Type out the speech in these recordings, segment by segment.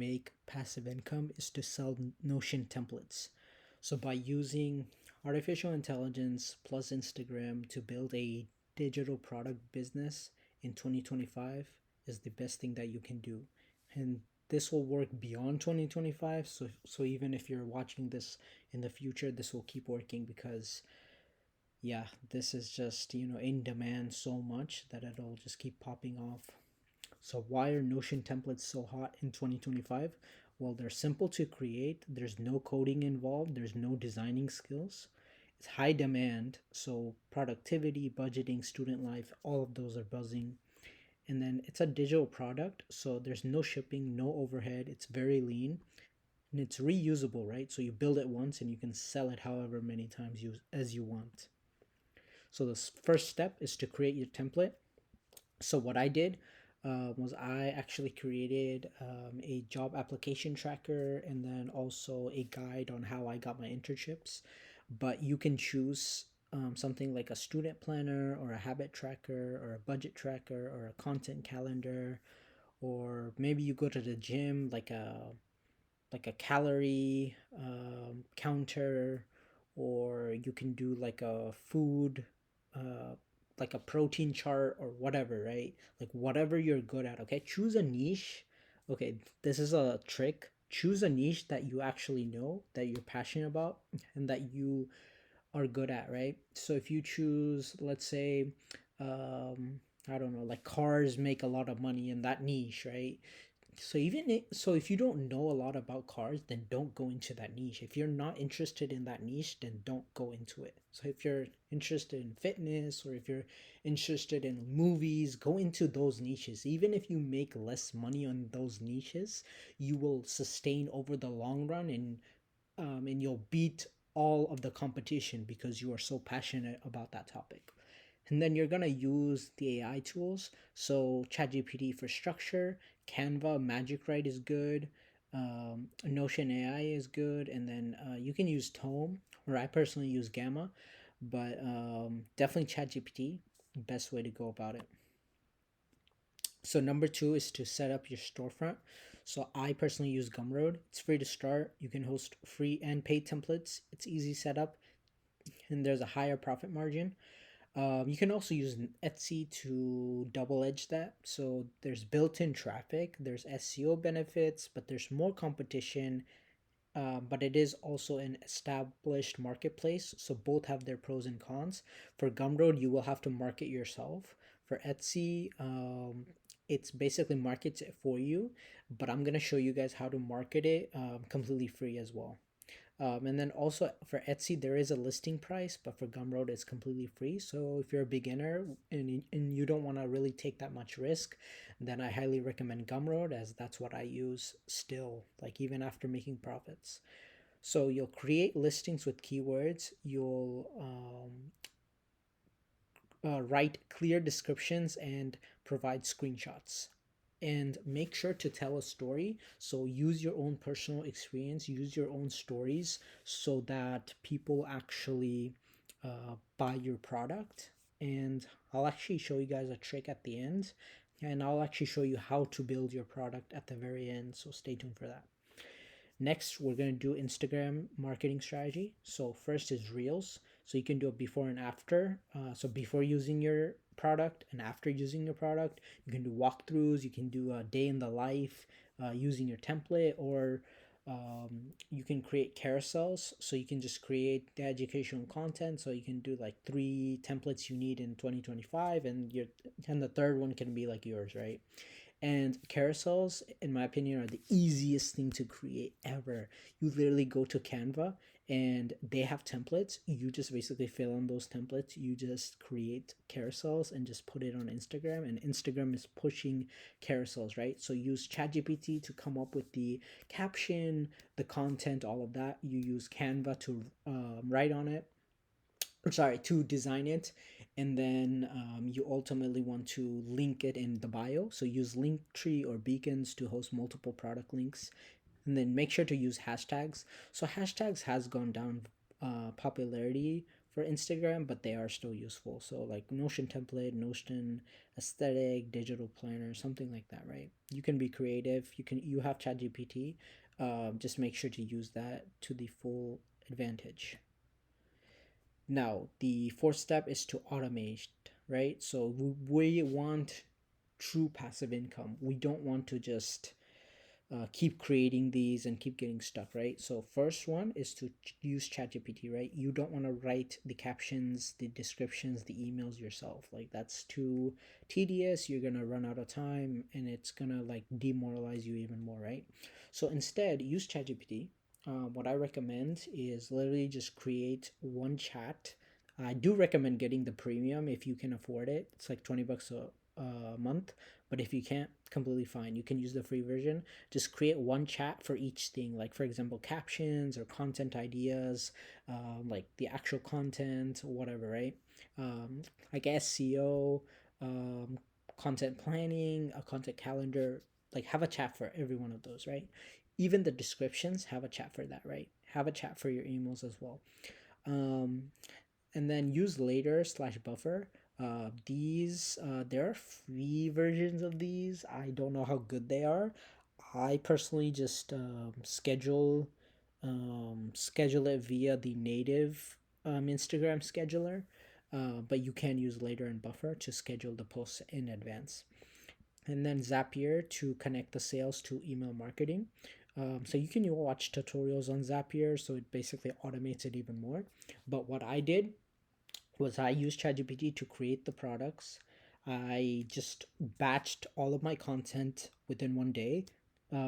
make passive income is to sell Notion templates. So by using artificial intelligence plus Instagram to build a digital product business in 2025 is the best thing that you can do. And this will work beyond 2025. So even if you're watching this in the future, this will keep working because yeah, this is just, in demand so much that it'll just keep popping off. So why are Notion templates so hot in 2025? Well, they're simple to create. There's no coding involved. There's no designing skills. It's high demand. So productivity, budgeting, student life, all of those are buzzing. And then it's a digital product. So there's no shipping, no overhead. It's very lean and it's reusable, right? So you build it once and you can sell it however many times as you want. So the first step is to create your template. So what I did was I actually created a job application tracker and then also a guide on how I got my internships. But you can choose something like a student planner or a habit tracker or a budget tracker or a content calendar, or maybe you go to the gym like a calorie counter, or you can do like a food like a protein chart or whatever, right? Like whatever you're good at, okay? Choose a niche. Okay, this is a trick. Choose a niche that you actually know, that you're passionate about, and that you are good at, right? So if you choose, let's say, I don't know, like cars make a lot of money in that niche, right? So if you don't know a lot about cars, then don't go into that niche. If you're not interested in that niche, then don't go into it. So if you're interested in fitness or if you're interested in movies, go into those niches. Even if you make less money on those niches, you will sustain over the long run, and you'll beat all of the competition because you are so passionate about that topic. And then you're gonna use the AI tools. So ChatGPT for structure, Canva, Magic Write is good, Notion AI is good, and then you can use Tome, or I personally use Gamma, but definitely ChatGPT, best way to go about it. So number two is to set up your storefront. So I personally use Gumroad. It's free to start. You can host free and paid templates. It's easy setup, and there's a higher profit margin. You can also use Etsy to double edge that. So there's built in traffic, there's SEO benefits, but there's more competition. But it is also an established marketplace. So both have their pros and cons. For Gumroad, you will have to market yourself. For Etsy, it's basically markets it for you. But I'm going to show you guys how to market it completely free as well. And then also for Etsy, there is a listing price, but for Gumroad, it's completely free. So if you're a beginner and you don't want to really take that much risk, then I highly recommend Gumroad, as that's what I use still, like even after making profits. So you'll create listings with keywords. You'll write clear descriptions and provide screenshots, and make sure to tell a story. So use your own personal experience, use your own stories, so that people actually buy your product. And I'll actually show you guys a trick at the end, and I'll actually show you how to build your product at the very end, so stay tuned for that. Next, we're going to do Instagram marketing strategy. So first is Reels. So you can do a before and after. So before using your product and after using your product, you can do walkthroughs. You can do a day in the life using your template, or you can create carousels. So you can just create the educational content. So you can do like 3 templates you need in 2025, and the third one can be like yours, right? And carousels, in my opinion, are the easiest thing to create ever. You literally go to Canva and they have templates. You just basically fill in those templates. You just create carousels and just put it on Instagram. And Instagram is pushing carousels, right? So use ChatGPT to come up with the caption, the content, all of that. You use Canva to write on it, or sorry, to design it. And then you ultimately want to link it in the bio. So use Linktree or Beacons to host multiple product links. And then make sure to use hashtags. So hashtags has gone down popularity for Instagram, but they are still useful. So like Notion template, Notion aesthetic, digital planner, something like that, right? You can be creative. You have ChatGPT. Just make sure to use that to the full advantage. Now, the fourth step is to automate, right? So we want true passive income. We don't want to just keep creating these and keep getting stuck, right? So first one is to use ChatGPT, right? You don't want to write the captions, the descriptions, the emails yourself. Like that's too tedious. You're gonna run out of time, and it's gonna like demoralize you even more, right? So instead, use ChatGPT. What I recommend is literally just create one chat. I do recommend getting the premium if you can afford it. It's like $20 a month, but if you can't, completely fine. You can use the free version. Just create one chat for each thing, like for example captions or content ideas, like the actual content, whatever, right? um, like SEO, um, content planning, a content calendar. Like have a chat for every one of those, right? Even the descriptions, have a chat for that, right? Have a chat for your emails as well. um, and then use later slash buffer. These There are free versions of these. I don't know how good they are. I personally just schedule it via the native Instagram scheduler, but you can use later and buffer to schedule the posts in advance. And then Zapier to connect the sales to email marketing. So you can watch tutorials on Zapier, so it basically automates it even more. But what I did was I used ChatGPT to create the products. I just batched all of my content within one day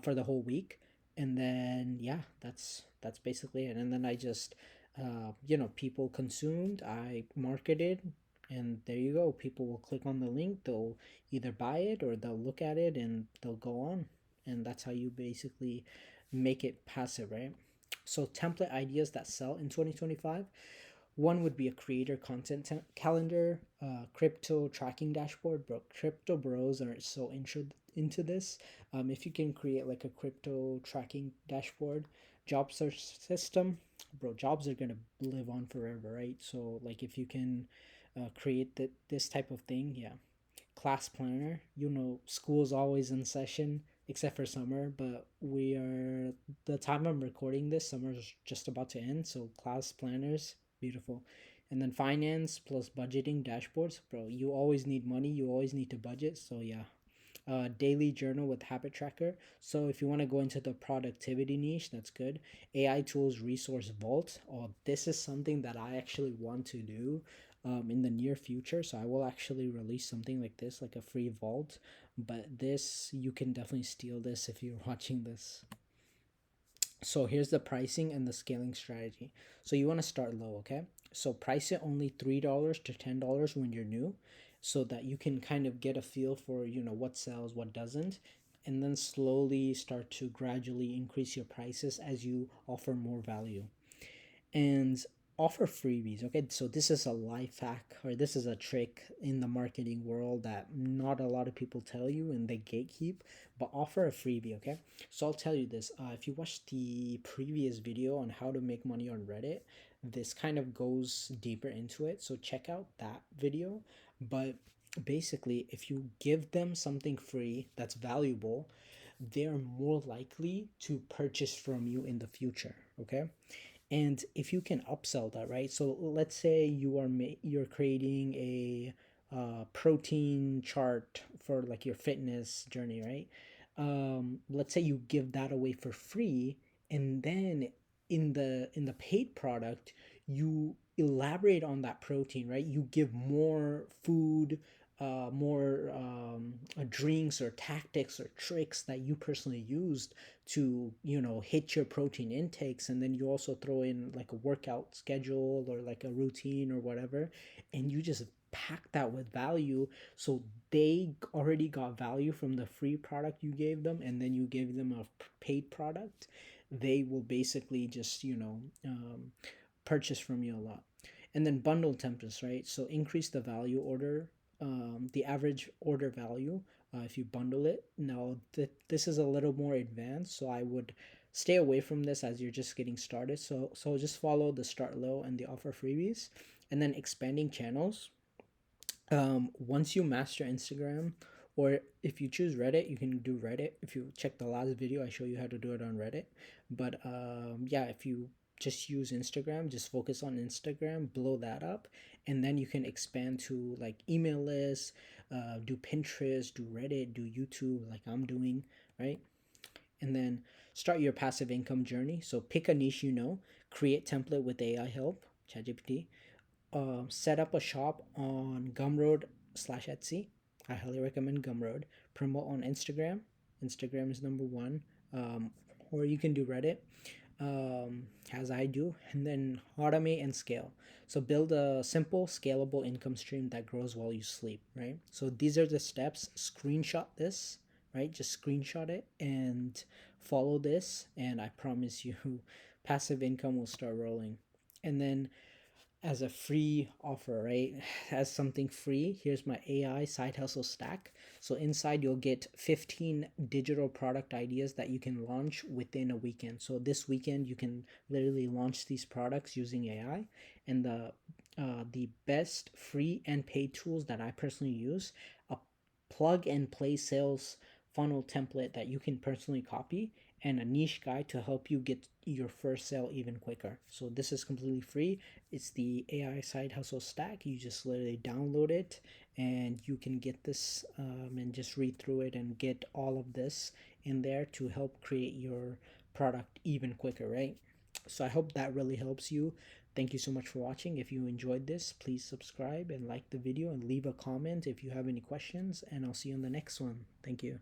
for the whole week, and then yeah, that's basically it. And then I just people consumed. I marketed, and there you go. People will click on the link. They'll either buy it or they'll look at it and they'll go on, and that's how you basically make it passive, right? So template ideas that sell in 2025. One would be a creator content calendar, crypto tracking dashboard. Bro, crypto bros are so into this. If you can create like a crypto tracking dashboard, job search system, bro, jobs are gonna live on forever, right? So like if you can create this type of thing, yeah. Class planner, school's always in session except for summer, but the time I'm recording this, summer's just about to end, so class planners, beautiful. And then finance plus budgeting dashboards, bro, you always need money, you always need to budget, so yeah. Daily journal with habit tracker. So if you want to go into the productivity niche, that's good. AI tools resource vault. Oh, this is something that I actually want to do in the near future. So I will actually release something like this, like a free vault. But this, you can definitely steal this if you're watching this. So here's the pricing and the scaling strategy. So you want to start low, okay? So price it only $3 to $10 when you're new, so that you can kind of get a feel for what sells, what doesn't, and then slowly start to gradually increase your prices as you offer more value. And offer freebies. Okay, so this is a life hack, or this is a trick in the marketing world that not a lot of people tell you and they gatekeep. But offer a freebie. Okay, so I'll tell you this. If you watch the previous video on how to make money on Reddit, this kind of goes deeper into it, so check out that video. But basically, if you give them something free that's valuable, they're more likely to purchase from you in the future. Okay, and if you can upsell that, right? So let's say you're creating a protein chart for like your fitness journey, right? Let's say you give that away for free, and then in the paid product, you elaborate on that protein, right? You give more food, more drinks or tactics or tricks that you personally used to hit your protein intakes, and then you also throw in like a workout schedule or like a routine or whatever, and you just pack that with value. So they already got value from the free product you gave them, and then you gave them a paid product. They will basically just purchase from you a lot. And then bundle templates, right? So increase the value order, the average order value, if you bundle it. Now, this is a little more advanced, so I would stay away from this as you're just getting started. So just follow the start low and the offer freebies. And then expanding channels. Once you master Instagram, or if you choose Reddit, you can do Reddit. If you check the last video, I show you how to do it on Reddit. But yeah, if you just use Instagram, just focus on Instagram, blow that up, and then you can expand to like email lists, do Pinterest, do Reddit, do YouTube, like I'm doing, right? And then start your passive income journey. So pick a niche you know, create template with AI help, ChatGPT, set up a shop on Gumroad slash Etsy. I highly recommend Gumroad. Promote on Instagram. Instagram is number one. Or you can do Reddit, as I do, and then automate and scale. So build a simple, scalable income stream that grows while you sleep, right? So these are the steps. Screenshot this, right? Just screenshot it and follow this, and I promise you, passive income will start rolling. And then as a free offer, right? As something free, here's my AI side hustle stack. So inside you'll get 15 digital product ideas that you can launch within a weekend. So this weekend you can literally launch these products using AI. And the best free and paid tools that I personally use, a plug and play sales funnel template that you can personally copy, and a niche guide to help you get your first sale even quicker. So this is completely free. It's the AI side hustle stack. You just literally download it and you can get this, and just read through it and get all of this in there to help create your product even quicker, right? So I hope that really helps you. Thank you so much for watching. If you enjoyed this, please subscribe and like the video and leave a comment if you have any questions, and I'll see you on the next one. Thank you.